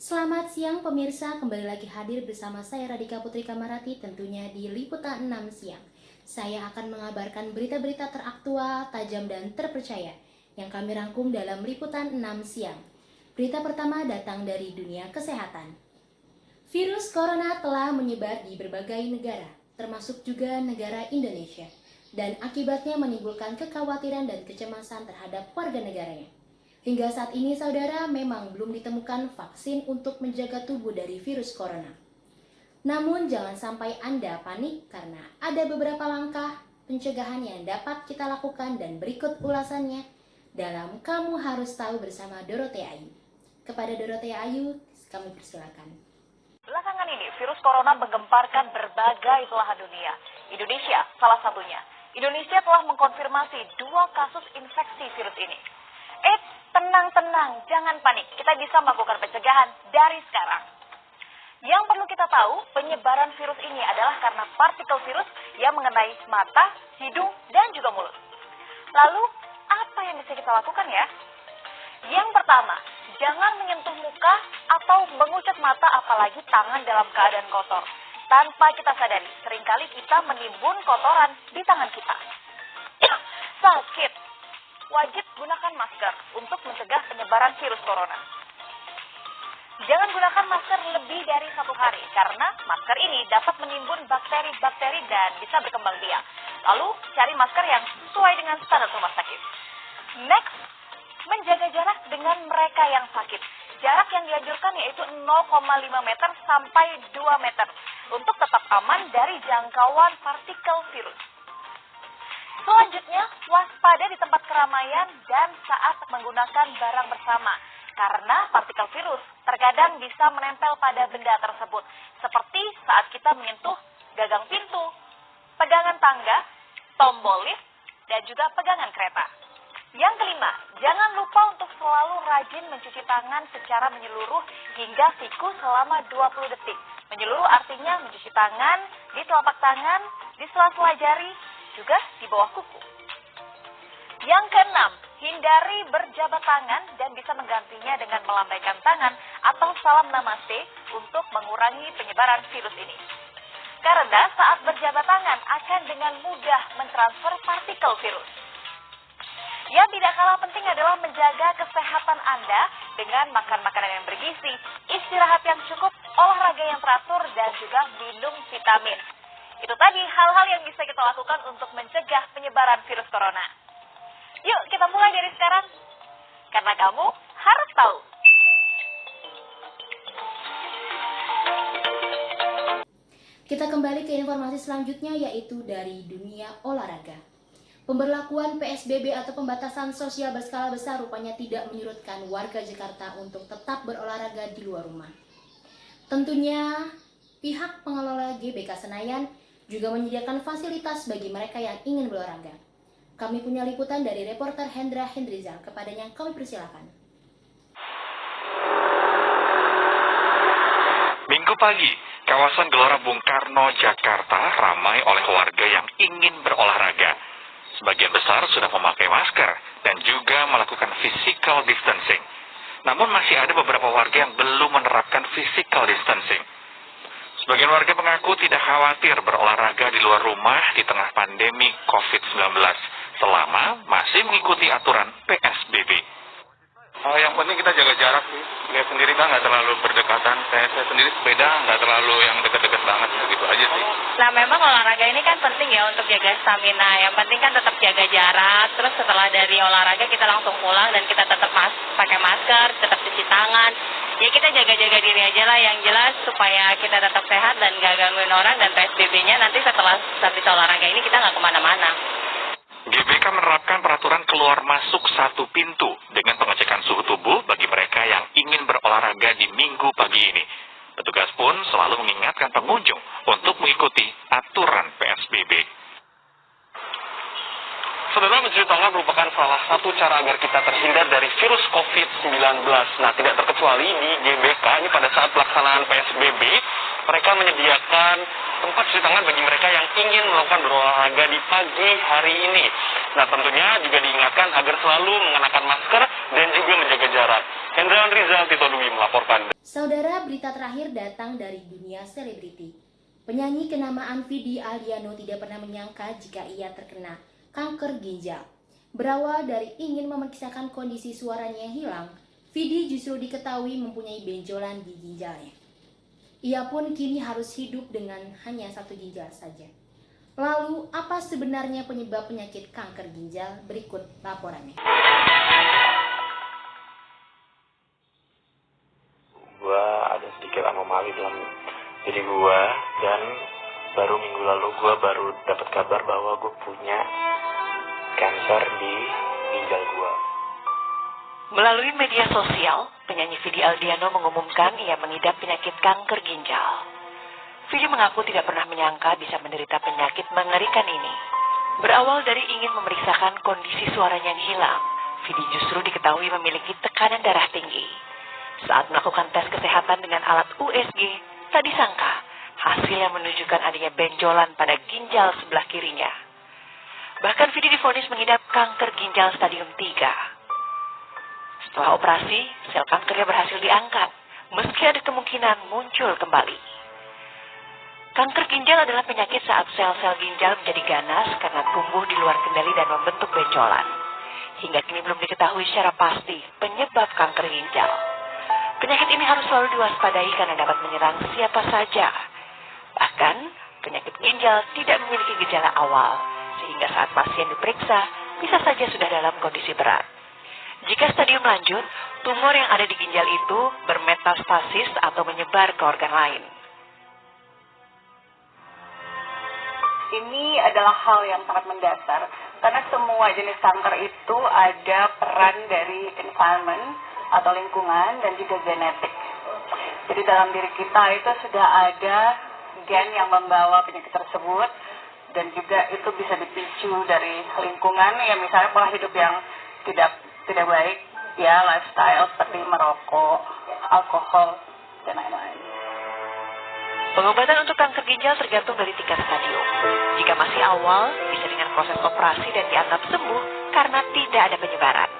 Selamat siang pemirsa, kembali lagi hadir bersama saya Radika Putri Kamarati tentunya di Liputan 6 siang. Saya akan mengabarkan berita-berita teraktual, tajam dan terpercaya yang kami rangkum dalam Liputan 6 siang. Berita pertama datang dari dunia kesehatan. Virus corona telah menyebar di berbagai negara, termasuk juga negara Indonesia, dan akibatnya menimbulkan kekhawatiran dan kecemasan terhadap warga negaranya. Hingga saat ini, saudara, memang belum ditemukan vaksin untuk menjaga tubuh dari virus corona. Namun, jangan sampai Anda panik karena ada beberapa langkah pencegahan yang dapat kita lakukan dan berikut ulasannya dalam Kamu Harus Tahu bersama Dorothea Ayu. Kepada Dorothea Ayu, kami persilakan. Belakangan ini, virus corona menggemparkan berbagai belahan dunia. Indonesia salah satunya. Indonesia telah mengkonfirmasi 2 kasus infeksi virus ini. Tenang, jangan panik. Kita bisa melakukan pencegahan dari sekarang. Yang perlu kita tahu, penyebaran virus ini adalah karena partikel virus yang mengenai mata, hidung, dan juga mulut. Lalu, apa yang bisa kita lakukan ya? Yang pertama, jangan menyentuh muka atau mengucek mata apalagi tangan dalam keadaan kotor. Tanpa kita sadari, seringkali kita menimbun kotoran di tangan kita. Sakit. Wajib gunakan masker untuk mencegah penyebaran virus corona. Jangan gunakan masker lebih dari 1 hari karena masker ini dapat menimbun bakteri-bakteri dan bisa berkembang biak. Lalu cari masker yang sesuai dengan standar rumah sakit. Next, menjaga jarak dengan mereka yang sakit. Jarak yang dianjurkan yaitu 0,5 meter sampai 2 meter untuk tetap aman dari jangkauan partikel virus. Selanjutnya, waspada di tempat keramaian dan saat menggunakan barang bersama. Karena partikel virus terkadang bisa menempel pada benda tersebut. Seperti saat kita menyentuh gagang pintu, pegangan tangga, tombol lift, dan juga pegangan kereta. Yang kelima, jangan lupa untuk selalu rajin mencuci tangan secara menyeluruh hingga siku selama 20 detik. Menyeluruh artinya mencuci tangan, di telapak tangan, di sela-sela jari, juga di bawah kuku. Yang keenam, hindari berjabat tangan dan bisa menggantinya dengan melambaikan tangan atau salam namaste untuk mengurangi penyebaran virus ini. Karena saat berjabat tangan akan dengan mudah mentransfer partikel virus. Yang tidak kalah penting adalah menjaga kesehatan Anda dengan makan makanan yang bergizi, istirahat yang cukup, olahraga yang teratur, dan juga minum vitamin. Itu tadi hal-hal yang bisa kita lakukan untuk mencegah penyebaran virus corona. Yuk kita mulai dari sekarang, karena kamu harus tahu. Kita kembali ke informasi selanjutnya yaitu dari dunia olahraga. Pemberlakuan PSBB atau pembatasan sosial berskala besar rupanya tidak menyurutkan warga Jakarta untuk tetap berolahraga di luar rumah. Tentunya pihak pengelola GBK Senayan juga menyediakan fasilitas bagi mereka yang ingin berolahraga. Kami punya liputan dari reporter Hendra Hendrizal, kepadanya kami persilakan. Minggu pagi, kawasan Gelora Bung Karno, Jakarta ramai oleh warga yang ingin berolahraga. Sebagian besar sudah memakai masker dan juga melakukan physical distancing. Namun masih ada beberapa warga yang belum menerapkan physical distancing. Sebagian warga mengaku tidak khawatir berolahraga di luar rumah di tengah pandemi COVID-19 selama masih mengikuti aturan PSBB. Yang penting kita jaga jarak sih. Lihat sendiri kan nggak terlalu berdekatan. Saya sendiri sepeda nggak terlalu yang deket-deket banget, gitu aja sih. Nah, memang olahraga ini kan penting ya untuk jaga stamina. Yang penting kan tetap jaga jarak. Terus setelah dari olahraga kita langsung pulang dan kita tetap pakai masker, tetap cuci tangan. Ya kita jaga-jaga diri aja lah, yang jelas supaya kita tetap sehat dan gak gangguin orang, dan PSBB-nya nanti setelah habis olahraga ini kita nggak kemana-mana. GBK menerapkan peraturan keluar masuk 1 pintu dengan pengecekan suhu tubuh bagi mereka yang ingin berolahraga di minggu pagi ini. Petugas pun selalu mengingatkan pengunjung untuk mengikuti aturan PSBB. Saudara, mencuci tangan merupakan salah satu cara agar kita terhindar dari virus COVID-19. Nah, tidak terkecuali di GBK ini pada saat pelaksanaan PSBB, mereka menyediakan tempat cuci tangan bagi mereka yang ingin melakukan berolahraga di pagi hari ini. Nah, tentunya juga diingatkan agar selalu mengenakan masker dan juga menjaga jarak. Hendrawan Rizal, Tito Dwi melaporkan. Saudara, berita terakhir datang dari dunia selebriti. Penyanyi kenamaan Vidi Aldiano tidak pernah menyangka jika ia terkena kanker ginjal. Berawal dari ingin memeriksakan kondisi suaranya yang hilang, Vidi justru diketahui mempunyai benjolan di ginjalnya. Ia pun kini harus hidup dengan hanya satu ginjal saja. Lalu, apa sebenarnya penyebab penyakit kanker ginjal? Berikut laporannya. Gua ada sedikit anomali dalam diri gua, dan baru minggu lalu gua baru dapat kabar bahwa gua punya kanker di ginjal gua. Melalui media sosial, penyanyi Vidi Aldiano mengumumkan ia mengidap penyakit kanker ginjal. Vidi mengaku tidak pernah menyangka bisa menderita penyakit mengerikan ini. Berawal dari ingin memeriksakan kondisi suaranya yang hilang, Vidi justru diketahui memiliki tekanan darah tinggi. Saat melakukan tes kesehatan dengan alat USG, tak disangka hasil yang menunjukkan adanya benjolan pada ginjal sebelah kirinya. Bahkan Vidi divonis mengidap kanker ginjal stadium 3. Setelah operasi, sel kankernya berhasil diangkat, meski ada kemungkinan muncul kembali. Kanker ginjal adalah penyakit saat sel-sel ginjal menjadi ganas karena tumbuh di luar kendali dan membentuk benjolan. Hingga kini belum diketahui secara pasti penyebab kanker ginjal. Penyakit ini harus selalu diwaspadai karena dapat menyerang siapa saja. Bahkan, penyakit ginjal tidak memiliki gejala awal, sehingga saat pasien diperiksa, bisa saja sudah dalam kondisi berat. Jika stadium lanjut, tumor yang ada di ginjal itu bermetastasis atau menyebar ke organ lain. Ini adalah hal yang sangat mendasar, karena semua jenis kanker itu ada peran dari environment atau lingkungan dan juga genetik. Jadi dalam diri kita itu sudah ada gen yang membawa penyakit tersebut, dan juga itu bisa dipicu dari lingkungan, ya misalnya pola hidup yang tidak baik, ya lifestyle seperti merokok, alkohol, dan lain-lain. Pengobatan untuk kanker ginjal tergantung dari tingkat stadium. Jika masih awal, bisa dengan proses operasi dan dianggap sembuh karena tidak ada penyebaran.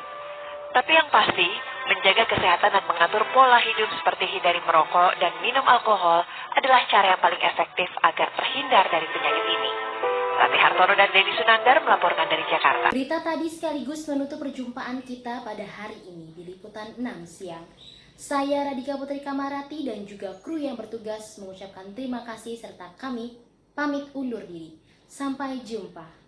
Tapi yang pasti, menjaga kesehatan dan mengatur pola hidup seperti hindari merokok dan minum alkohol adalah cara yang paling efektif agar terhindar dari penyakit ini. Rati Hartono dan Dedi Sunandar melaporkan dari Jakarta. Berita tadi sekaligus menutup perjumpaan kita pada hari ini di Liputan 6 siang. Saya Radika Putri Kamarati dan juga kru yang bertugas mengucapkan terima kasih serta kami pamit undur diri. Sampai jumpa.